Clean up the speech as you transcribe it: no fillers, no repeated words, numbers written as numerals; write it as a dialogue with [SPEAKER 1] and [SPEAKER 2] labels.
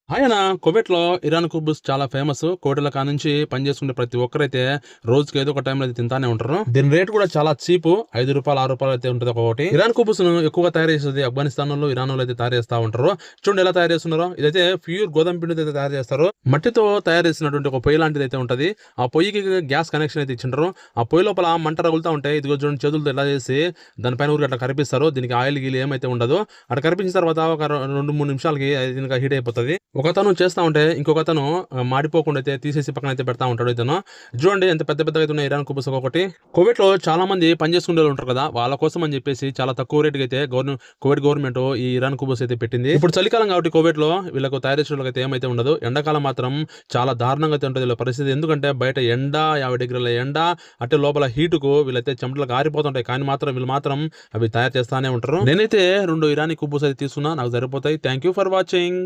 [SPEAKER 1] ఆయన కువైట్‌లో ఇరాన్ కుబుస్ చాలా ఫేమస్. కోటల కానుంచి పనిచేసుకునే ప్రతి ఒక్కరైతే రోజుకి ఏదో ఒక టైంలో అయితే తింటానే ఉంటారు. దీని రేట్ కూడా చాలా చీపు. రూ. 5, రూ. 6 అయితే ఉంటది ఒక్కొక్కటి. ఇరాన్ కుబుస్‌ను ఎక్కువగా తయారు చేసేది ఆఫ్ఘనిస్తాన్‌లో, ఇరాన్‌లో అయితే తయారు చేస్తా ఉంటారు. చూడండి ఎలా తయారు చేస్తున్నారో. ఇదైతే ప్యూర్ గోధుమ పిండితో అయితే తయారు చేస్తారు. మట్టితో తయారు చేసినటువంటి ఒక పొయ్యి లాంటిదైతే ఉంటది. ఆ పొయ్యికి గ్యాస్ కనెక్షన్ అయితే ఇచ్చిండ్రు. ఆ పొయ్యి లోపల మంట రగులుతా ఉంటాయి. ఇదిగో చూడండి చేతులతో ఎలా చేసి దానిపైన ఊరికే అట్లా కరిపిస్తారు. దీనికి ఆయిల్ గీల్ ఏమైతే ఉండదు. అట్లా కరిపించిన తర్వాత ఒక 2, 3 నిమిషాలకి అది ఇంకా హీట్ అయిపోతది. ఒకతను చేస్తా ఉంటే ఇంకొకతను మాడిపోకుండా అయితే తీసేసి పక్కన అయితే పెడతా ఉంటాడు ఇతను. చూడండి ఎంత పెద్ద పెద్దగా అయితే ఉన్నాయి ఇరాన్ కుబూస్ ఒక్కొక్కటి. కువైట్‌లో చాలా మంది పనిచేసుకునే వాళ్ళు ఉంటారు కదా! వాళ్ళ కోసం అని చెప్పేసి చాలా తక్కువ రేట్‌కి అయితే కువైట్ గవర్నమెంట్ ఈ ఇరాన్ కుబూస్ అయితే పెట్టింది. ఇప్పుడు చలికాలం కాబట్టి కువైట్‌లో వీళ్ళకు తయారు చేసేటోళ్ళకైతే ఏమైతే ఉండదు. ఎండాకాలం మాత్రం చాలా దారుణంగా అయితే ఉంటది వీళ్ళ పరిస్థితి. ఎందుకంటే బయట ఎండ 50 డిగ్రీల ఎండ, అట్టే లోపల హీటుకు వీళ్ళైతే చెమటలు కారిపోతుంటాయి. కానీ మాత్రం వీళ్ళు మాత్రం అవి తయారు చేస్తానే ఉంటారు. నేనైతే 2 ఇరానీ కుబూస్ అయితే తీసుకున్నా. నాకు సరిపోతాయి. Thank you for watching.